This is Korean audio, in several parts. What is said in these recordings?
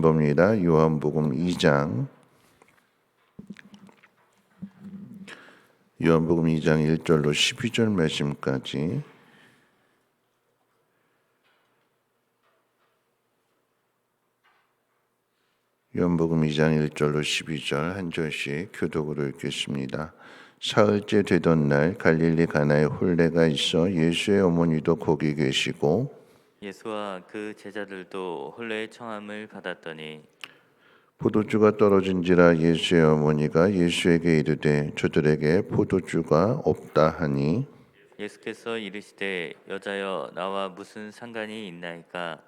봅니다. 요한복음 2장 1절로 12절 말씀까지 요한복음 2장 1절로 12절 한 절씩 교독으로 읽겠습니다. 사흘째 되던 날 갈릴리 가나에 혼례가 있어 예수의 어머니도 거기 계시고 예수와 그 제자들도 혼례의 청함을 받았더니 포도주가 떨어진지라 예수의 어머니가 예수에게 이르되 저들에게 포도주가 없다 하니 예수께서 이르시되 여자여 나와 무슨 상관이 있나이까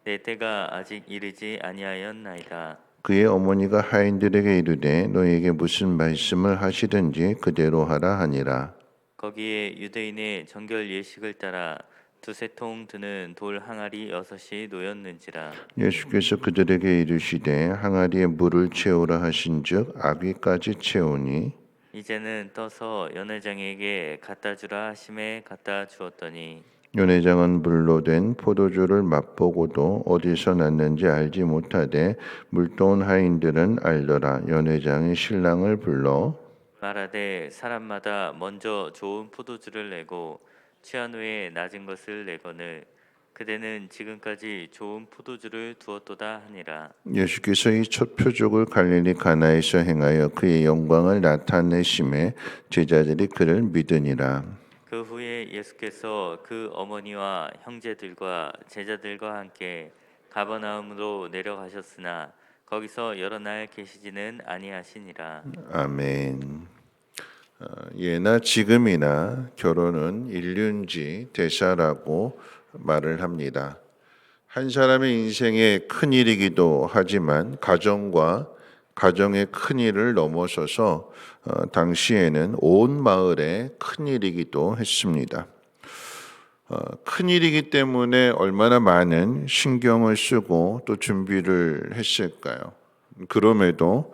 내 때가 아직 이르지 아니하였나이다. 그의 어머니가 하인들에게 이르되 너희에게 무슨 말씀을 하시든지 그대로 하라 하니라. 거기에 유대인의 정결 예식을 따라 두세 통 드는 돌 항아리 6이 놓였는지라. 예수께서 그들에게 이르시되 항아리에 물을 채우라 하신즉 아귀까지 채우니 이제는 떠서 연회장에게 갖다 주라 하심에 갖다 주었더니 연회장은 물로 된 포도주를 맛보고도 어디서 났는지 알지 못하되 물도온 하인들은 알더라. 연회장이 신랑을 불러 말하되 사람마다 먼저 좋은 포도주를 내고 취한 후에 낮은 것을 내거늘 그대는 지금까지 좋은 포도주를 두었도다 하니라. 예수께서 이 첫 표적을 갈릴리 가나에서 행하여 그의 영광을 나타내심에 제자들이 그를 믿으니라. 그 후에 예수께서 그 어머니와 형제들과 제자들과 함께 가버나움으로 내려가셨으나 거기서 여러 날 계시지는 아니하시니라. 아멘. 예나 지금이나 결혼은 일륜지 대사라고 말을 합니다. 한 사람의 인생의 큰 일이기도 하지만 가정과 가정의 큰 일을 넘어서서 당시에는 온 마을의 큰 일이기도 했습니다. 큰 일이기 때문에 얼마나 많은 신경을 쓰고 또 준비를 했을까요? 그럼에도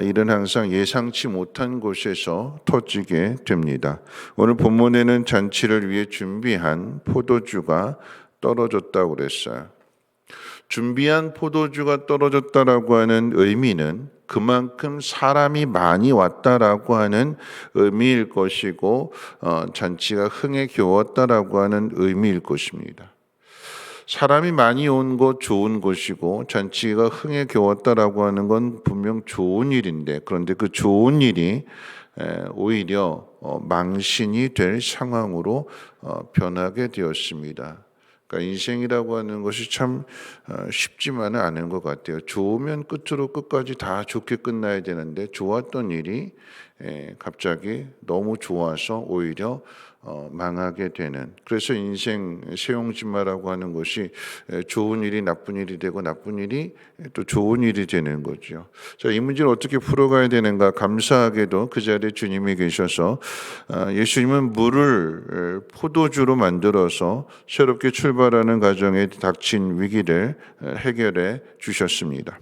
일은 항상 예상치 못한 곳에서 터지게 됩니다. 오늘 본문에는 잔치를 위해 준비한 포도주가 떨어졌다고 그랬어요. 준비한 포도주가 떨어졌다라고 하는 의미는 그만큼 사람이 많이 왔다라고 하는 의미일 것이고 잔치가 흥에 겨웠다라고 하는 의미일 것입니다. 사람이 많이 온 것 좋은 것이고 잔치가 흥에 겨웠다라고 하는 건 분명 좋은 일인데 그런데 그 좋은 일이 오히려 망신이 될 상황으로 변하게 되었습니다. 그러니까 인생이라고 하는 것이 참 쉽지만은 않은 것 같아요. 좋으면 끝까지 다 좋게 끝나야 되는데 좋았던 일이 갑자기 너무 좋아서 오히려 망하게 되는. 그래서 인생 세용지마라고 하는 것이 좋은 일이 나쁜 일이 되고 나쁜 일이 또 좋은 일이 되는 거죠. 자, 이 문제를 어떻게 풀어가야 되는가? 감사하게도 그 자리에 주님이 계셔서 예수님은 물을 포도주로 만들어서 새롭게 출발하는 과정에 닥친 위기를 해결해 주셨습니다.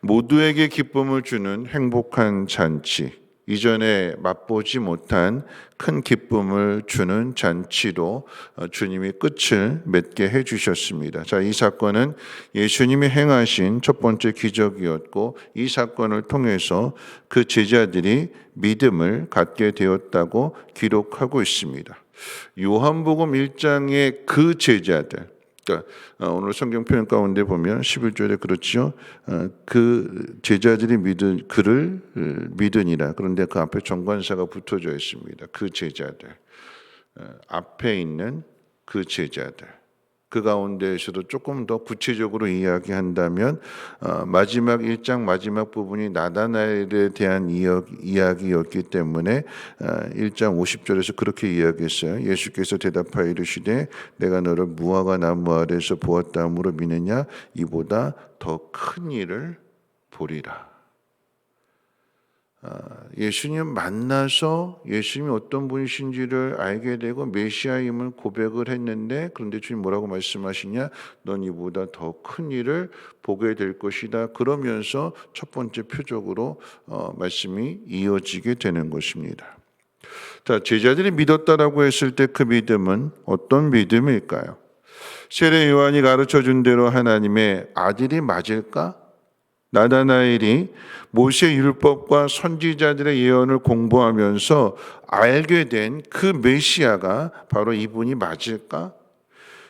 모두에게 기쁨을 주는 행복한 잔치, 이전에 맛보지 못한 큰 기쁨을 주는 잔치로 주님이 끝을 맺게 해주셨습니다. 자, 이 사건은 예수님이 행하신 첫 번째 기적이었고 이 사건을 통해서 그 제자들이 믿음을 갖게 되었다고 기록하고 있습니다. 요한복음 1장의 그 제자들, 그러니까 오늘 성경 표현 가운데 보면 11절에 그렇죠. 그 제자들이 그를 믿으니라. 그런데 그 앞에 정관사가 붙어져 있습니다. 그 제자들, 앞에 있는 그 제자들. 그 가운데에서도 조금 더 구체적으로 이야기한다면 마지막 1장 마지막 부분이 나다나엘에 대한 이야기였기 때문에 1장 50절에서 그렇게 이야기했어요. 예수께서 대답하여 이르시되 내가 너를 무화과 나무 아래에서 보았다 함으로 믿느냐 이보다 더 큰 일을 보리라. 예수님 만나서 예수님이 어떤 분이신지를 알게 되고 메시아임을 고백을 했는데 그런데 주님 뭐라고 말씀하시냐? 넌 이보다 더 큰 일을 보게 될 것이다. 그러면서 첫 번째 표적으로 말씀이 이어지게 되는 것입니다. 자, 제자들이 믿었다라고 했을 때 그 믿음은 어떤 믿음일까요? 세례 요한이 가르쳐준 대로 하나님의 아들이 맞을까? 나다나엘이 모세 율법과 선지자들의 예언을 공부하면서 알게 된 그 메시아가 바로 이분이 맞을까?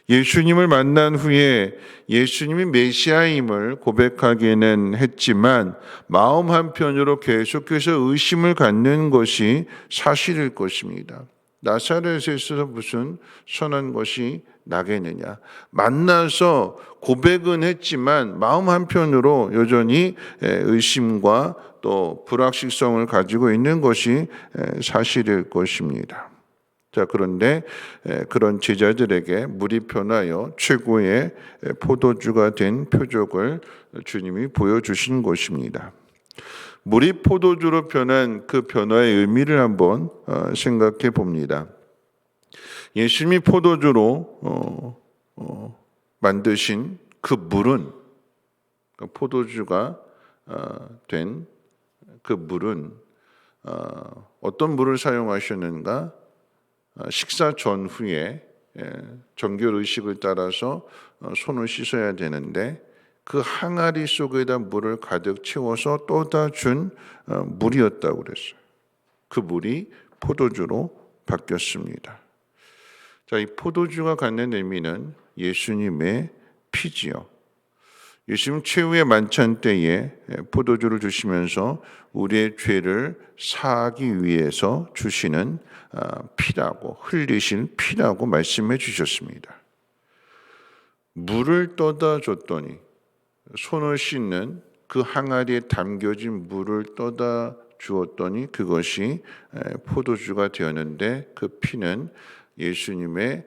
예수님을 만난 후에 예수님이 메시아임을 고백하기는 했지만 마음 한편으로 계속해서 의심을 갖는 것이 사실일 것입니다. 나사렛에서 무슨 선한 것이 나겠느냐. 만나서 고백은 했지만 마음 한편으로 여전히 의심과 또 불확실성을 가지고 있는 것이 사실일 것입니다. 자, 그런데 그런 제자들에게 물이 변하여 최고의 포도주가 된 표적을 주님이 보여주신 것입니다. 물이 포도주로 변한 그 변화의 의미를 한번 생각해 봅니다. 예수님이 포도주로 만드신 그 물은, 포도주가 된 그 물은 어떤 물을 사용하셨는가? 식사 전후에 정결 의식을 따라서 손을 씻어야 되는데 그 항아리 속에다 물을 가득 채워서 떠다 준 물이었다고 그랬어요. 그 물이 포도주로 바뀌었습니다. 자, 이 포도주가 갖는 의미는 예수님의 피지요. 예수님 최후의 만찬 때에 포도주를 주시면서 우리의 죄를 사하기 위해서 주시는 피라고, 흘리신 피라고 말씀해 주셨습니다. 물을 떠다 줬더니, 손을 씻는 그 항아리에 담겨진 물을 떠다 주었더니 그것이 포도주가 되었는데, 그 피는 예수님의,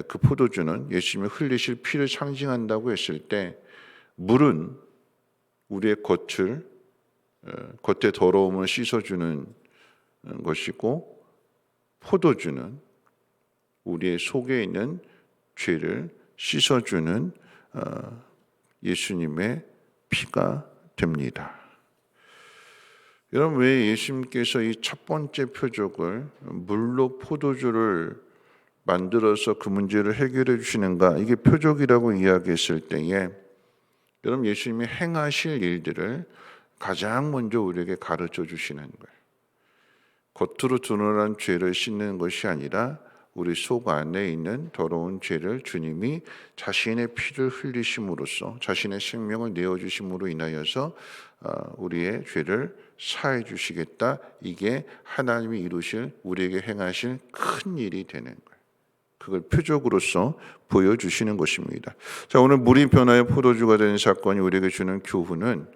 그 포도주는 예수님이 흘리실 피를 상징한다고 했을 때, 물은 우리의 겉에 더러움을 씻어주는 것이고, 포도주는 우리의 속에 있는 죄를 씻어주는 예수님의 피가 됩니다. 여러분, 왜 예수님께서 이 첫 번째 표적을 물로 포도주를 만들어서 그 문제를 해결해 주시는가? 이게 표적이라고 이야기했을 때에 여러분, 예수님이 행하실 일들을 가장 먼저 우리에게 가르쳐 주시는 거예요. 겉으로 드러난 죄를 씻는 것이 아니라 우리 속 안에 있는 더러운 죄를 주님이 자신의 피를 흘리심으로써, 자신의 생명을 내어주심으로 인하여서 우리의 죄를 사해 주시겠다. 이게 하나님이 이루실, 우리에게 행하실 큰 일이 되는 거예요. 그걸 표적으로서 보여주시는 것입니다. 자, 오늘 물이 변하여 포도주가 된 사건이 우리에게 주는 교훈은,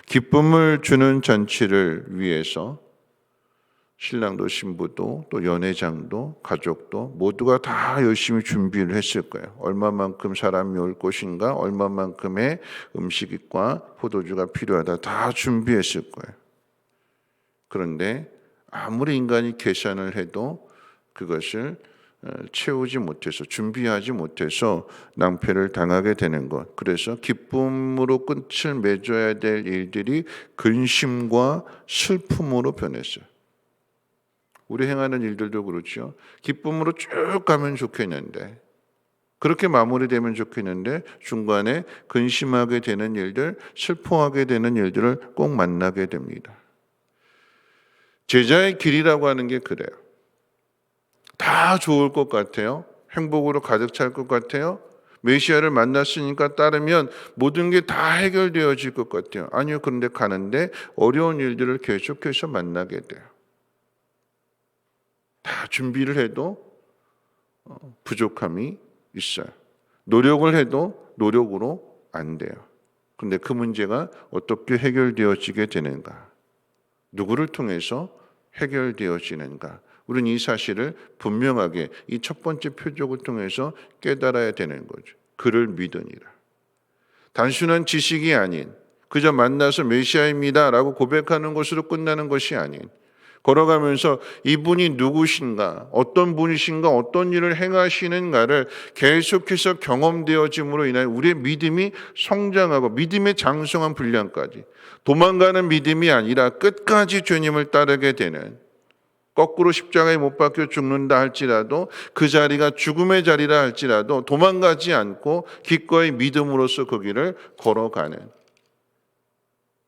기쁨을 주는 잔치를 위해서 신랑도 신부도 또 연회장도 가족도 모두가 다 열심히 준비를 했을 거예요. 얼마만큼 사람이 올 것인가, 얼마만큼의 음식과 포도주가 필요하다, 다 준비했을 거예요. 그런데 아무리 인간이 계산을 해도 그것을 채우지 못해서, 준비하지 못해서 낭패를 당하게 되는 것. 그래서 기쁨으로 끝을 맺어야 될 일들이 근심과 슬픔으로 변했어요. 우리 행하는 일들도 그렇죠. 기쁨으로 쭉 가면 좋겠는데, 그렇게 마무리되면 좋겠는데 중간에 근심하게 되는 일들, 슬퍼하게 되는 일들을 꼭 만나게 됩니다. 제자의 길이라고 하는 게 그래요. 다 좋을 것 같아요. 행복으로 가득 찰 것 같아요. 메시아를 만났으니까 따르면 모든 게 다 해결되어질 것 같아요. 아니요. 그런데 가는데 어려운 일들을 계속해서 만나게 돼요. 다 준비를 해도 부족함이 있어요. 노력을 해도 노력으로 안 돼요. 그런데 그 문제가 어떻게 해결되어지게 되는가? 누구를 통해서 해결되어지는가? 우리는 이 사실을 분명하게 이 첫 번째 표적을 통해서 깨달아야 되는 거죠. 그를 믿으니라. 단순한 지식이 아닌, 그저 만나서 메시아입니다 라고 고백하는 것으로 끝나는 것이 아닌, 걸어가면서 이분이 누구신가, 어떤 분이신가, 어떤 일을 행하시는가를 계속해서 경험되어짐으로 인하여 우리의 믿음이 성장하고 믿음의 장성한 분량까지, 도망가는 믿음이 아니라 끝까지 주님을 따르게 되는, 거꾸로 십자가에 못 박혀 죽는다 할지라도, 그 자리가 죽음의 자리라 할지라도 도망가지 않고 기꺼이 믿음으로써 그 길을 걸어가는,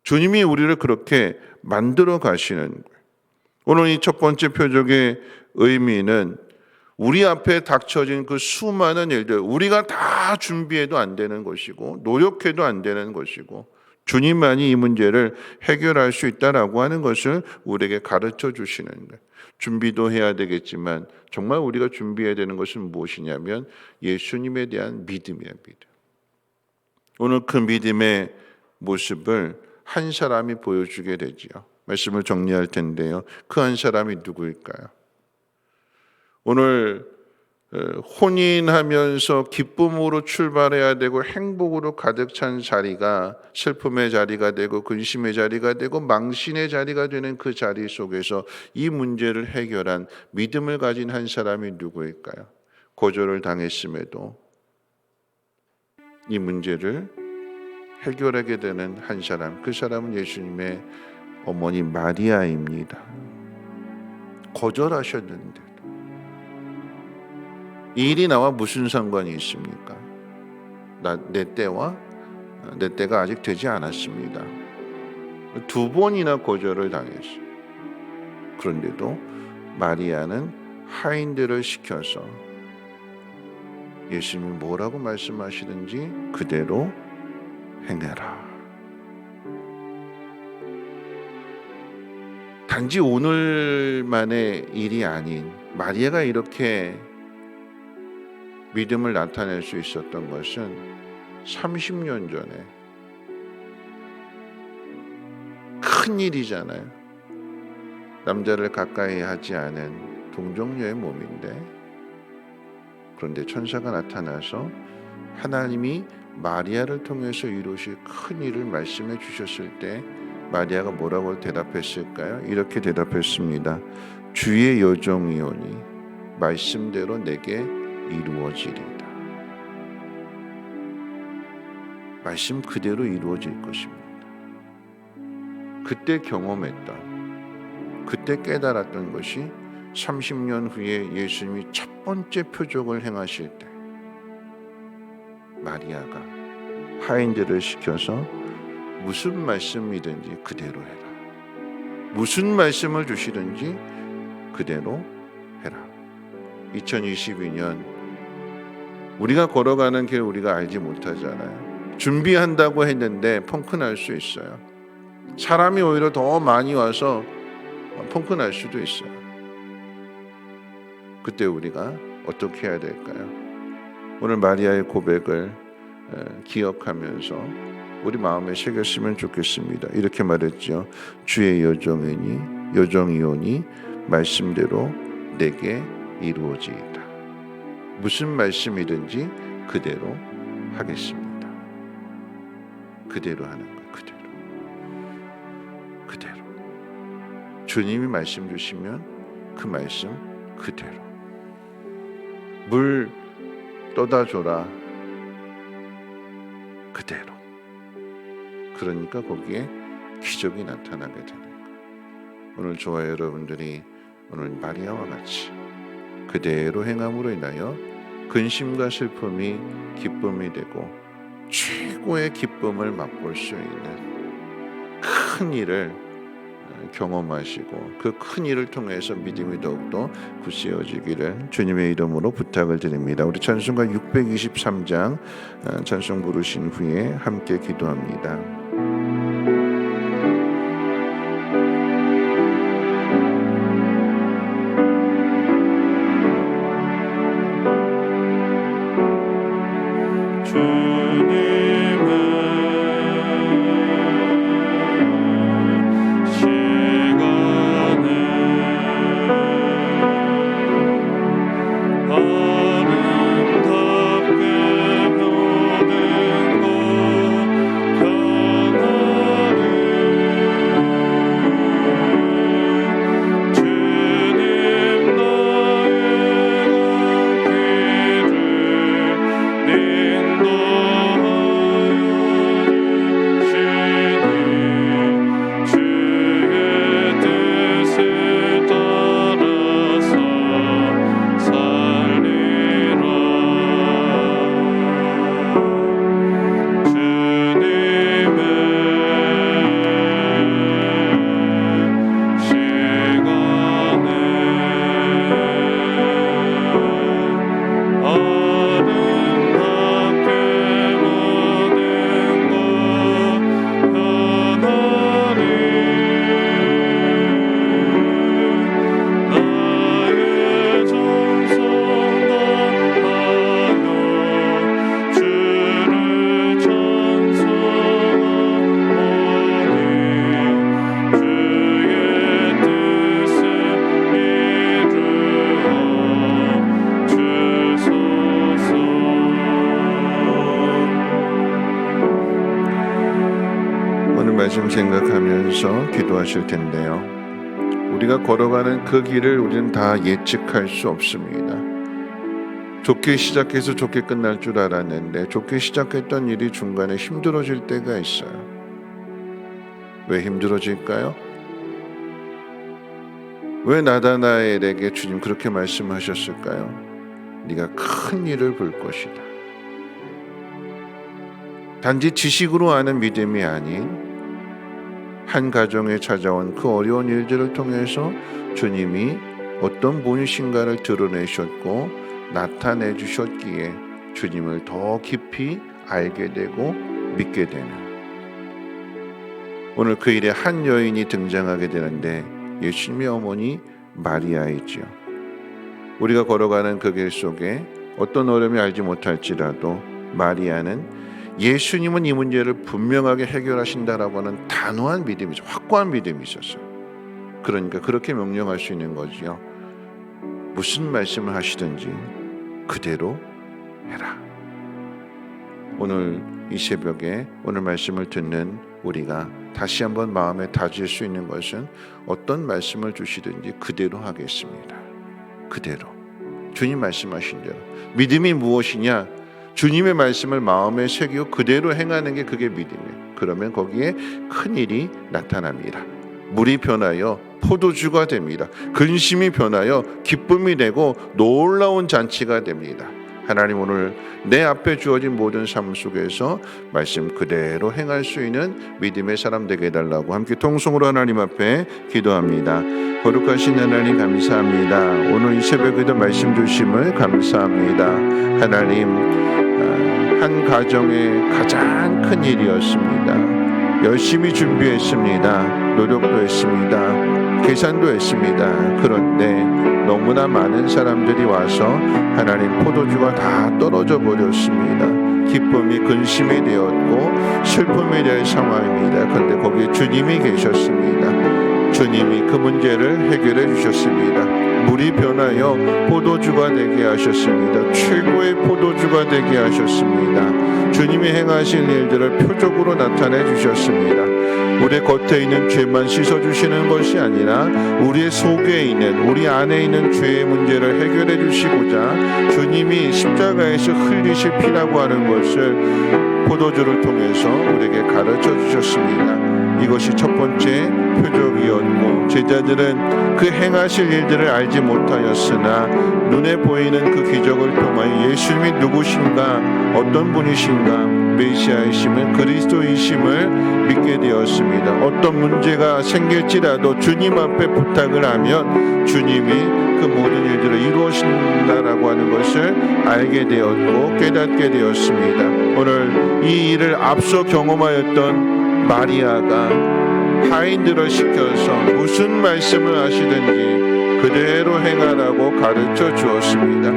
주님이 우리를 그렇게 만들어 가시는 거예요. 오늘 이 첫 번째 표적의 의미는 우리 앞에 닥쳐진 그 수많은 일들, 우리가 다 준비해도 안 되는 것이고 노력해도 안 되는 것이고 주님만이 이 문제를 해결할 수 있다라고 하는 것을 우리에게 가르쳐 주시는 거예요. 준비도 해야 되겠지만 정말 우리가 준비해야 되는 것은 무엇이냐면 예수님에 대한 믿음이에요. 믿음. 오늘 그 믿음의 모습을 한 사람이 보여주게 되지요. 말씀을 정리할 텐데요. 그 한 사람이 누구일까요? 오늘 혼인하면서 기쁨으로 출발해야 되고 행복으로 가득 찬 자리가 슬픔의 자리가 되고 근심의 자리가 되고 망신의 자리가 되는 그 자리 속에서 이 문제를 해결한 믿음을 가진 한 사람이 누구일까요? 거절을 당했음에도 이 문제를 해결하게 되는 한 사람, 그 사람은 예수님의 어머니 마리아입니다. 거절하셨는데도 이 일이 나와 무슨 상관이 있습니까? 내 때가 아직 되지 않았습니다. 2번이나 거절을 당했어요. 그런데도 마리아는 하인들을 시켜서 예수님이 뭐라고 말씀하시든지 그대로 행해라. 단지 오늘만의 일이 아닌 마리아가 이렇게 믿음을 나타낼 수 있었던 것은 30년 전에 큰 일이잖아요. 남자를 가까이 하지 않은 동정녀의 몸인데, 그런데 천사가 나타나서 하나님이 마리아를 통해서 이루실 큰 일을 말씀해 주셨을 때 마리아가 뭐라고 대답했을까요? 이렇게 대답했습니다. 주의 여종이오니 말씀대로 내게 이루어지리다. 말씀 그대로 이루어질 것입니다. 그때 경험했던, 그때 깨달았던 것이 30년 후에 예수님이 첫 번째 표적을 행하실 때 마리아가 하인들을 시켜서 무슨 말씀이든지 그대로 해라. 무슨 말씀을 주시든지 그대로 해라. 2022년 우리가 걸어가는 길 우리가 알지 못하잖아요. 준비한다고 했는데 펑크 날 수 있어요. 사람이 오히려 더 많이 와서 펑크 날 수도 있어요. 그때 우리가 어떻게 해야 될까요? 오늘 마리아의 고백을 기억하면서 우리 마음에 새겼으면 좋겠습니다. 이렇게 말했죠. 주의 여종이오니 말씀대로 내게 이루어지이다. 무슨 말씀이든지 그대로 하겠습니다. 그대로 하는 거예요. 그대로. 주님이 말씀 주시면 그 말씀 그대로. 물 떠다 줘라. 그대로. 그러니까 거기에 기적이 나타나게 되는 거예요. 오늘 저와 여러분들이 오늘 마리아와 같이 그대로 행함으로 인하여 근심과 슬픔이 기쁨이 되고 최고의 기쁨을 맛볼 수 있는 큰 일을 경험하시고 그 큰 일을 통해서 믿음이 더욱더 굳세어지기를 주님의 이름으로 부탁을 드립니다. 우리 찬송가 623장 찬송 부르신 후에 함께 기도합니다. 아름답게 변한 것 말씀 생각하면서 기도하실 텐데요. 우리가 걸어가는 그 길을 우리는 다 예측할 수 없습니다. 좋게 시작해서 좋게 끝날 줄 알았는데 좋게 시작했던 일이 중간에 힘들어질 때가 있어요. 왜 힘들어질까요? 왜 나다나엘에게 주님 그렇게 말씀하셨을까요? 네가 큰 일을 볼 것이다. 단지 지식으로 아는 믿음이 아닌 한 가정에 찾아온 그 어려운 일들을 통해서 주님이 어떤 분이신가를 드러내셨고 나타내 주셨기에 주님을 더 깊이 알게 되고 믿게 되는, 오늘 그 일에 한 여인이 등장하게 되는데 예수님의 어머니 마리아이지요. 우리가 걸어가는 그 길 속에 어떤 어려움이 알지 못할지라도 마리아는 예수님은 이 문제를 분명하게 해결하신다라고 하는 단호한 믿음이, 확고한 믿음이 있었어요. 그러니까 그렇게 명령할 수 있는 거지요. 무슨 말씀을 하시든지 그대로 해라. 오늘 이 새벽에 오늘 말씀을 듣는 우리가 다시 한번 마음에 다질 수 있는 것은 어떤 말씀을 주시든지 그대로 하겠습니다. 그대로 주님 말씀하신 대로. 믿음이 무엇이냐? 주님의 말씀을 마음에 새기고 그대로 행하는 게 그게 믿음이에요. 그러면 거기에 큰 일이 나타납니다. 물이 변하여 포도주가 됩니다. 근심이 변하여 기쁨이 되고 놀라운 잔치가 됩니다. 하나님 오늘 내 앞에 주어진 모든 삶 속에서 말씀 그대로 행할 수 있는 믿음의 사람 되게 해달라고 함께 통성으로 하나님 앞에 기도합니다. 거룩하신 하나님 감사합니다. 오늘 이 새벽에도 말씀 주심을 감사합니다. 하나님, 한 가정의 가장 큰 일이었습니다. 열심히 준비했습니다. 노력도 했습니다. 계산도 했습니다. 그런데 너무나 많은 사람들이 와서 하나님 포도주가 다 떨어져 버렸습니다. 기쁨이 근심이 되었고 슬픔이 될 상황입니다. 그런데 거기에 주님이 계셨습니다. 주님이 그 문제를 해결해 주셨습니다. 물이 변하여 포도주가 되게 하셨습니다. 최고의 포도주가 되게 하셨습니다. 주님이 행하신 일들을 표적으로 나타내 주셨습니다. 우리 겉에 있는 죄만 씻어주시는 것이 아니라 우리의 속에 있는, 우리 안에 있는 죄의 문제를 해결해 주시고자 주님이 십자가에서 흘리실 피라고 하는 것을 포도주를 통해서 우리에게 가르쳐 주셨습니다. 이것이 첫 번째 표적이었고, 제자들은 그 행하실 일들을 알지 못하였으나 눈에 보이는 그 기적을 통하여 예수님이 누구신가, 어떤 분이신가, 메시아이심을, 그리스도이심을 믿게 되었습니다. 어떤 문제가 생길지라도 주님 앞에 부탁을 하면 주님이 그 모든 일들을 이루어진다라고 하는 것을 알게 되었고 깨닫게 되었습니다. 오늘 이 일을 앞서 경험하였던 마리아가 하인들을 시켜서 무슨 말씀을 하시든지 그대로 행하라고 가르쳐 주었습니다.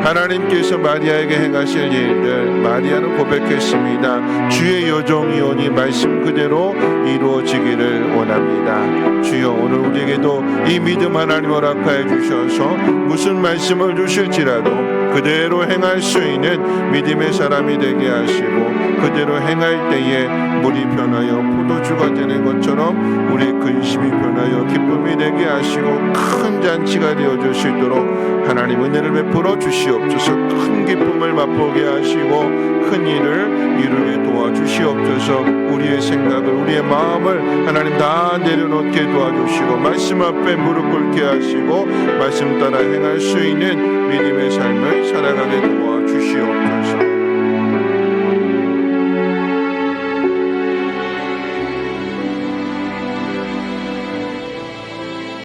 하나님께서 마리아에게 행하실 일들, 마리아는 고백했습니다. 주의 여종이오니 말씀 그대로 이루어지기를 원합니다. 주여, 오늘 우리에게도 이 믿음 하나님 허락하여 주셔서 무슨 말씀을 주실지라도 그대로 행할 수 있는 믿음의 사람이 되게 하시고, 그대로 행할 때에 물이 변하여 포도주가 되는 것처럼 우리의 근심이 변하여 기쁨이 되게 하시고 큰 잔치가 되어 주시도록 하나님 은혜를 베풀어 주시옵소서. 큰 기쁨을 맛보게 하시고 큰 일을 이루게 도와주시옵소서. 우리의 생각을, 우리의 마음을 하나님 다 내려놓게 도와주시고 말씀 앞에 무릎 꿇게 하시고 말씀 따라 행할 수 있는 믿음의 삶을 살아가게 도와주시옵소서.